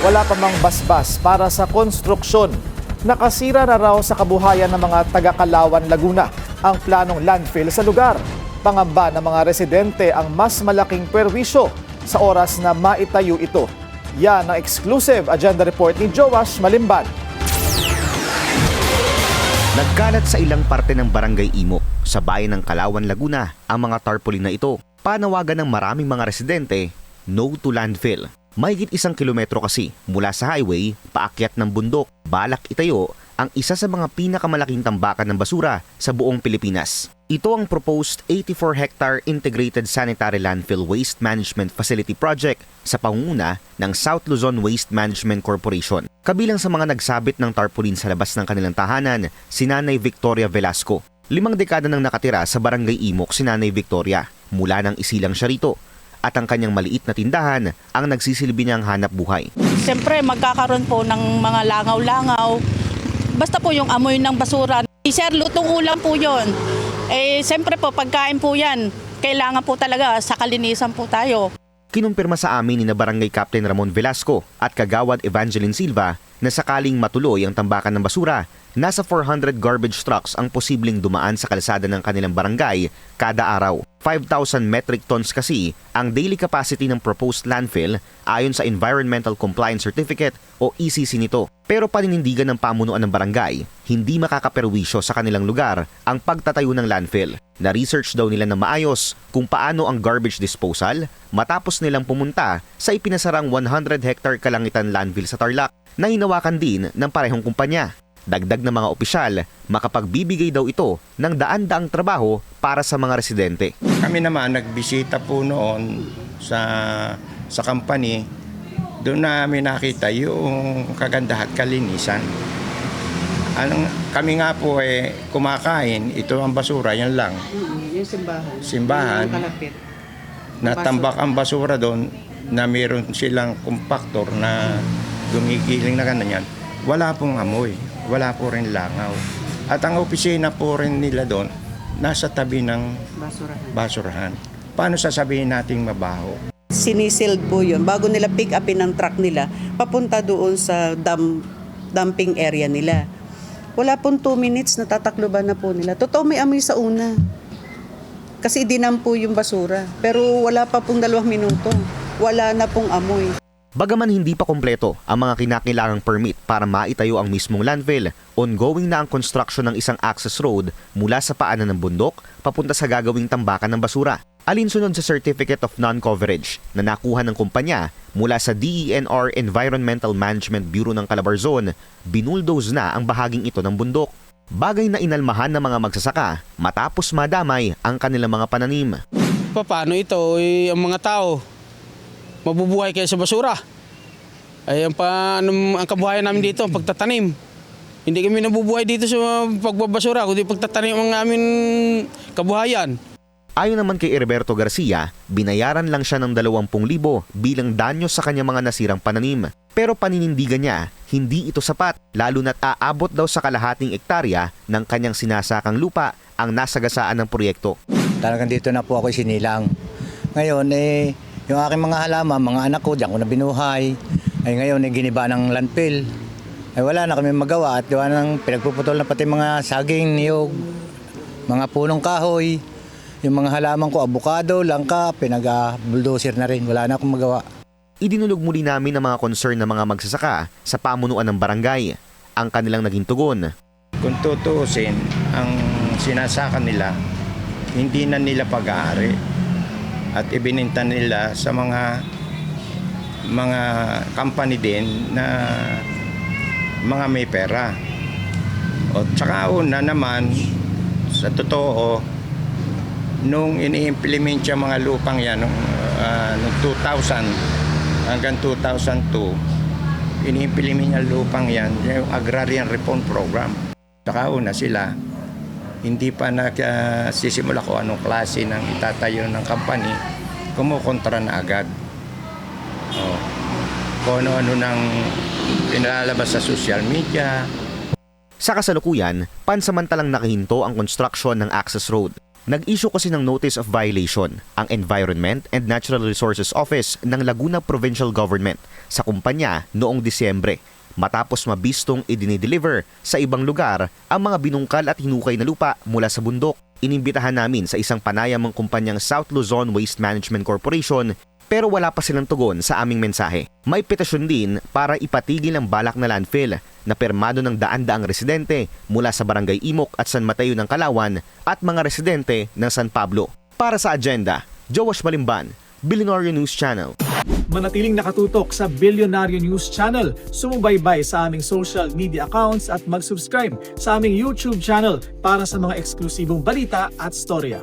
wala pa mang basbas para sa konstruksyon. Nakasira na raw sa kabuhayan ng mga taga-Kalawan, Laguna ang planong landfill sa lugar. Pangamba ng mga residente ang mas malaking perwisyo sa oras na maitayo ito. Yan ang exclusive agenda report ni Joash Malimban. Nagkalat sa ilang parte ng Barangay Imok sa bayan ng Kalawan, Laguna ang mga tarpaulin na ito. Panawagan ng maraming mga residente, no to landfill. Mahigit 1 kilometro kasi mula sa highway, paakyat ng bundok, balak itayo ang isa sa mga pinakamalaking tambakan ng basura sa buong Pilipinas. Ito ang proposed 84-hectare Integrated Sanitary Landfill Waste Management Facility Project sa pangunguna ng South Luzon Waste Management Corporation. Kabilang sa mga nagsabit ng tarpaulin sa labas ng kanilang tahanan, si Nanay Victoria Velasco. 5 dekada nang nakatira sa Barangay Imok si Nanay Victoria. Mula nang isilang siya rito. At ang kanyang maliit na tindahan ang nagsisilbi niyang hanap buhay. Siyempre magkakaroon po ng mga langaw-langaw. Basta po yung amoy ng basura. Sir, lutong ulam po yun. Siyempre po pagkain po yan. Kailangan po talaga sa kalinisan po tayo. Kinumpirma sa amin ni Barangay Captain Ramon Velasco at Kagawad Evangeline Silva na sakaling matuloy ang tambakan ng basura, nasa 400 garbage trucks ang posibleng dumaan sa kalsada ng kanilang barangay kada araw. 5,000 metric tons kasi ang daily capacity ng proposed landfill ayon sa Environmental Compliance Certificate o ECC nito. Pero paninindigan ng pamunuan ng barangay, hindi makakaperwisyo sa kanilang lugar ang pagtatayo ng landfill. Na-research daw nila na maayos kung paano ang garbage disposal matapos nilang pumunta sa ipinasarang 100-hectare Kalangitan landfill sa Tarlac na hinawakan din ng parehong kumpanya. Dagdag ng mga opisyal, makapagbibigay daw ito ng daan-daang trabaho para sa mga residente. Kami naman nagbisita po noon sa company. Doon namin nakita yung kagandahan at kalinisan. Kami nga po kumakain, ito ang basura, yan lang. Yung simbahan. Simbahan. Yung kalapit. Natambak ang basura doon na meron silang compactor na gumigiling na ganyan. Wala pong amoy, wala po rin langaw. At ang opisina po rin nila doon, nasa tabi ng basurahan. Paano sasabihin nating mabaho? Sinisealed po yun. Bago nila pick upin ang truck nila, papunta doon sa dumping area nila. Wala pong 2 minutes, natatakloban na po nila. Totoo may amoy sa una. Kasi dinampo yung basura. Pero wala pa pong 2 minuto. Wala na pong amoy. Bagaman hindi pa kompleto ang mga kinakailangang permit para maitayo ang mismong landfill, ongoing na ang construction ng isang access road mula sa paanan ng bundok papunta sa gagawing tambakan ng basura. Alinsunod sa Certificate of Non-Coverage na nakuha ng kumpanya mula sa DENR Environmental Management Bureau ng Calabarzon, binuldoze na ang bahaging ito ng bundok. Bagay na inalmahan ng mga magsasaka matapos madamay ang kanilang mga pananim. Paano ito? Ang mga tao mabubuhay kaya sa basura. Ang kabuhayan namin dito, pagtatanim. Hindi kami nabubuhay dito sa pagbabasura, kundi pagtatanim ang aming kabuhayan. Ayon naman kay Heriberto Garcia, binayaran lang siya ng 20,000 bilang danyo sa kanyang mga nasirang pananim. Pero paninindigan niya, hindi ito sapat, lalo na't aabot daw sa kalahating ektarya ng kanyang sinasakang lupa ang nasagasaan ng proyekto. Talagang dito na po ako sinilang. Ngayon, yung aking mga halaman, mga anak ko, diyan ko na binuhay. Ay ngayon, giniba ng landfill. Ay wala na kami magawa at gawa ng pinagpuputol na pati mga saging, niyog, mga punong kahoy. Yung mga halaman ko, abukado, langka, pinag-bulldozer na rin. Wala na akong magawa. Idinulog muli namin ang mga concern ng mga magsasaka sa pamunuan ng barangay. Ang kanilang naging tugon. Kung tutuusin, ang sinasaka nila, hindi na nila pag-aari. At ibininta nila sa mga company din na mga may pera. O tsaka una naman, sa totoo, nung ini-implement yung mga lupang yan, nung 2000 hanggang 2002, ini-implement yung lupang yan, yung Agrarian Reform Program. Tsaka una sila, hindi pa nagsisimula ko anong klase ng itatayo ng company, kumukontra na agad. Kung ano-ano nang pinalalabas sa social media. Sa kasalukuyan, pansamantalang nakahinto ang construction ng access road. Nag-issue kasi ng Notice of Violation ang Environment and Natural Resources Office ng Laguna Provincial Government sa kumpanya noong Disyembre matapos mabistong idinideliver sa ibang lugar ang mga binungkal at hinukay na lupa mula sa bundok. Inimbitahan namin sa isang panayamang kumpanyang South Luzon Waste Management Corporation pero wala pa silang tugon sa aming mensahe. May petisyon din para ipatigil ang balak na landfill na permado ng daan-daang residente mula sa Barangay Imok at San Mateo ng Kalawan at mga residente ng San Pablo. Para sa agenda, Joash Malimban, Billionaire News Channel. Manatiling nakatutok sa Billionaire News Channel, sumubaybay sa aming social media accounts at mag-subscribe sa aming YouTube channel para sa mga eksklusibong balita at storya.